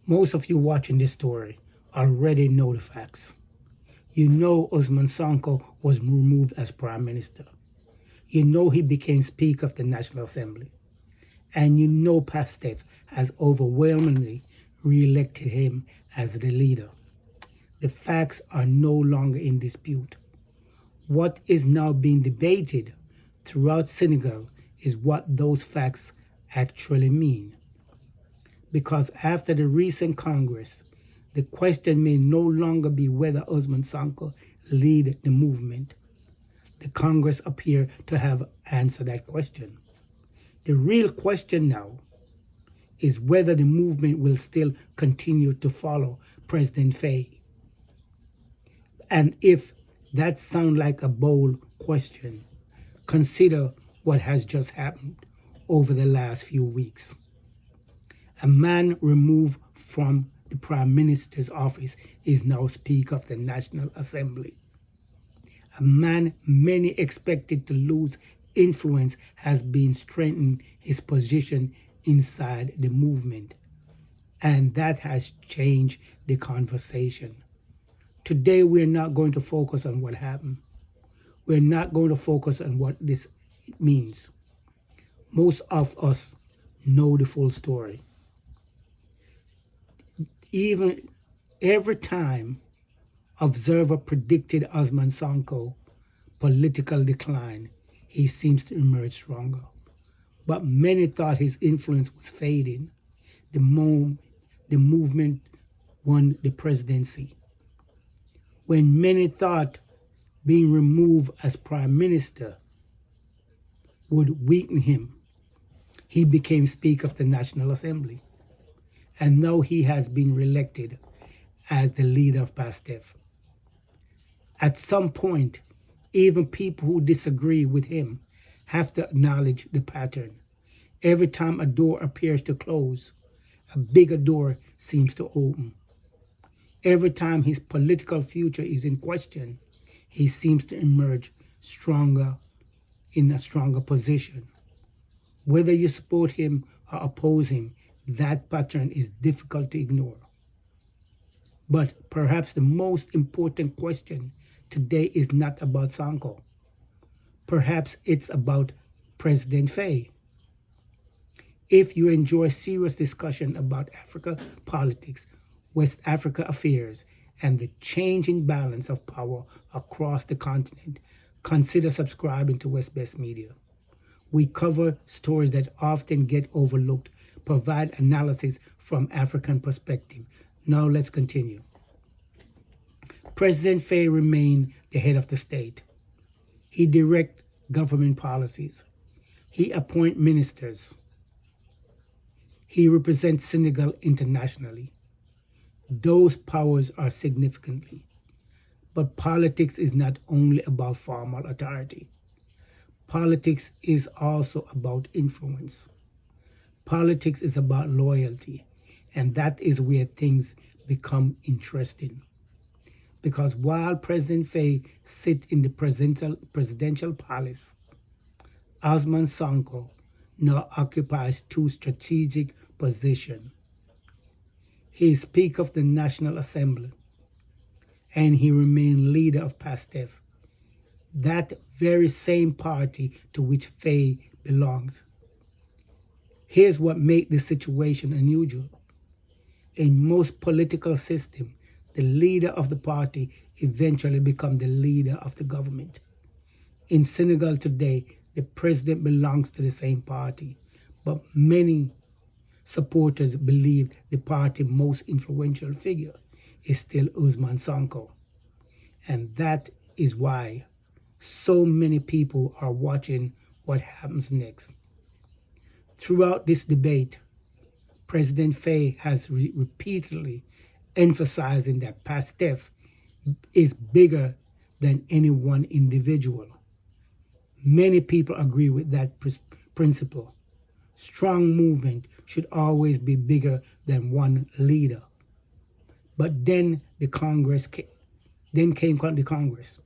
Most of you watching this story already know the facts. You know Ousmane Sonko was removed as Prime Minister. You know he became Speaker of the National Assembly. And you know PASTEF has overwhelmingly re-elected him as the leader. The facts are no longer in dispute. What is now being debated throughout Senegal is what those facts actually mean. Because after the recent Congress, the question may no longer be whether Ousmane Sonko lead the movement. The Congress appear to have answered that question. The real question now is whether the movement will still continue to follow President Faye. And if that sounds like a bold question, consider what has just happened over the last few weeks. A man removed from the Prime Minister's office is now Speaker of the National Assembly. A man many expected to lose influence has been strengthening his position inside the movement. And that has changed the conversation. Today, we're not going to focus on what happened. We're not going to focus on what this means. Most of us know the full story. Even every time observer predicted Ousmane Sonko political decline, he seems to emerge stronger. But many thought his influence was fading the moment the movement won the presidency. When many thought being removed as Prime Minister would weaken him, he became Speaker of the National Assembly. And now he has been reelected as the leader of PASTEF. At some point, even people who disagree with him have to acknowledge the pattern. Every time a door appears to close, a bigger door seems to open. Every time his political future is in question, he seems to emerge stronger, in a stronger position. Whether you support him or oppose him, that pattern is difficult to ignore. But perhaps the most important question today is not about Sonko. Perhaps it's about President Faye. If you enjoy serious discussion about Africa politics, West Africa affairs, and the changing balance of power across the continent, consider subscribing to West Best Media. We cover stories that often get overlooked, provide analysis from African perspective. Now let's continue. President Faye remained the head of the state. He directs government policies. He appoints ministers. He represents Senegal internationally. Those powers are significantly. But politics is not only about formal authority. Politics is also about influence. Politics is about loyalty, and that is where things become interesting. Because while President Faye sits in the presidential palace, Ousmane Sonko now occupies two strategic positions. He is Speaker of the National Assembly, and he remains leader of PASTEF, that very same party to which Faye belongs. Here's what makes this situation unusual. In most political systems, the leader of the party eventually becomes the leader of the government. In Senegal today, the president belongs to the same party, but many supporters believe the party's most influential figure is still Ousmane Sonko. And that is why so many people are watching what happens next. Throughout this debate, President Faye has repeatedly emphasizing that PASTEF is bigger than any one individual. Many people agree with that principle. Strong movement should always be bigger than one leader. But then the Congress came the Congress,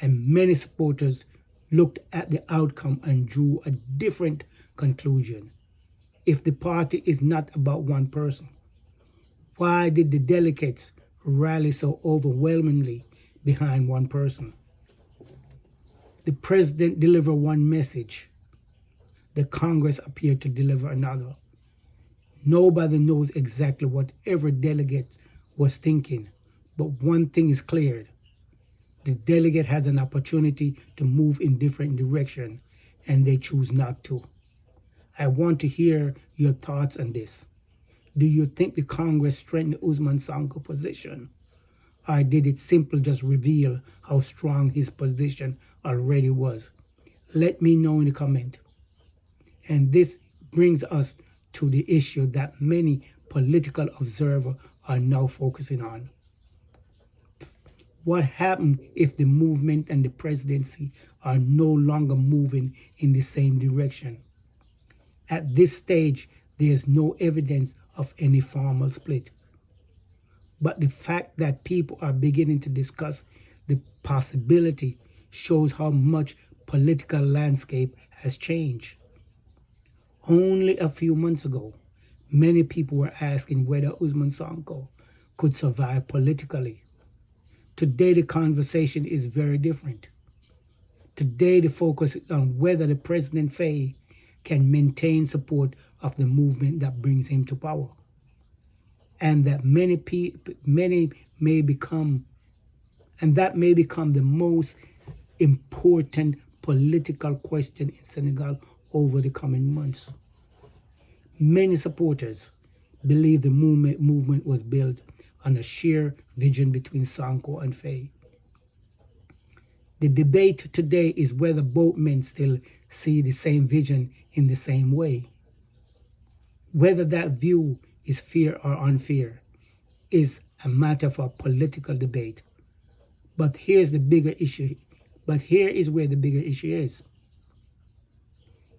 and many supporters looked at the outcome and drew a different conclusion. If the party is not about one person, Why did the delegates rally so overwhelmingly behind one person? The president delivered one message. The Congress appeared to deliver another. Nobody knows exactly what every delegate was thinking, but one thing is clear. The delegate has an opportunity to move in different directions, and they choose not to. I want to hear your thoughts on this. Do you think the Congress strengthened Ousmane Sonko's position? Or did it simply just reveal how strong his position already was? Let me know in the comment. And this brings us to the issue that many political observers are now focusing on. What happens if the movement and the presidency are no longer moving in the same direction? At this stage, there is no evidence of any formal split. But the fact that people are beginning to discuss the possibility shows how much political landscape has changed. Only a few months ago, many people were asking whether Ousmane Sonko could survive politically. Today, the conversation is very different. Today, the focus is on whether the President Faye can maintain support of the movement that brings him to power, and that may become the most important political question in Senegal over the coming months. Many supporters believe the movement was built on a shared vision between Sonko and Faye. The debate today is whether both men still see the same vision in the same way. Whether that view is fair or unfair is a matter for political debate. But here is where the bigger issue is.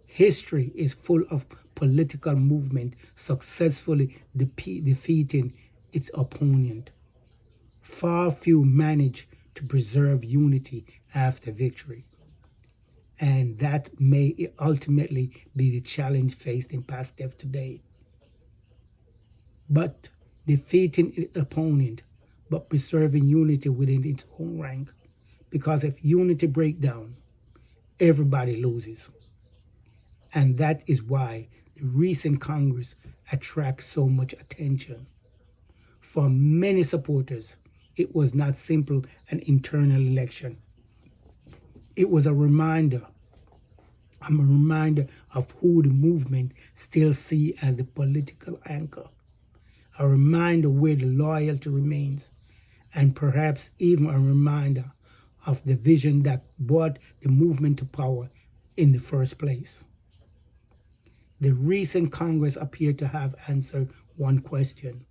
History is full of political movement successfully defeating its opponent. Far few manage to preserve unity after victory. And that may ultimately be the challenge faced in PASTEF today. But defeating its opponent, but preserving unity within its own rank. Because if unity breaks down, everybody loses. And that is why the recent Congress attracts so much attention. For many supporters, it was not simple an internal election. It was a reminder of who the movement still see as the political anchor. A reminder where the loyalty remains, and perhaps even a reminder of the vision that brought the movement to power in the first place. The recent Congress appeared to have answered one question.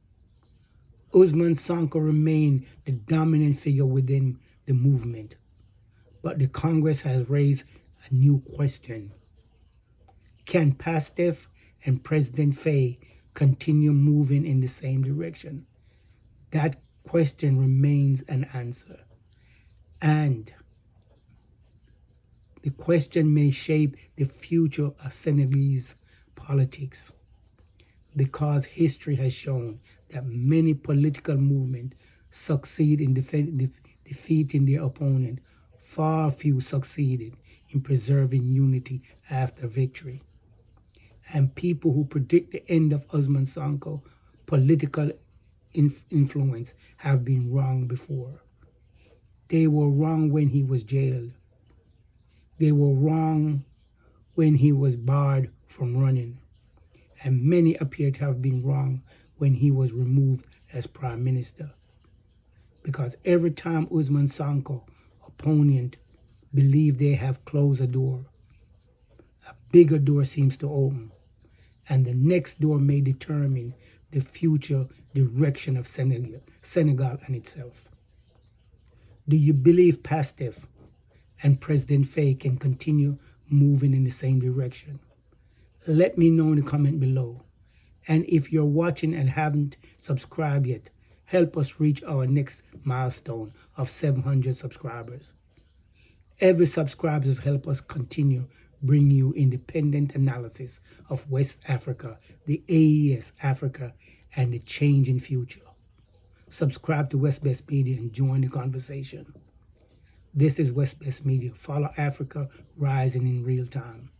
Ousmane Sonko remained the dominant figure within the movement, but the Congress has raised a new question. Can PASTEF and President Faye continue moving in the same direction? That question remains unanswered. And the question may shape the future of Senegalese politics, because history has shown that many political movements succeed in defeating their opponent. Far few succeeded in preserving unity after victory. And people who predict the end of Ousmane Sonko political influence have been wrong before. They were wrong when he was jailed. They were wrong when he was barred from running. And many appear to have been wrong when he was removed as Prime Minister. Because every time Ousmane Sonko opponent believe they have closed a door, a bigger door seems to open. And the next door may determine the future direction of Senegal and itself. Do you believe PASTEF and President Faye can continue moving in the same direction? Let me know in the comment below. And if you're watching and haven't subscribed yet, help us reach our next milestone of 700 subscribers. Every subscriber helps us continue bring you independent analysis of West Africa, the AES Africa, and the changing future. Subscribe to West Best Media and join the conversation. This is West Best Media. Follow Africa rising in real time.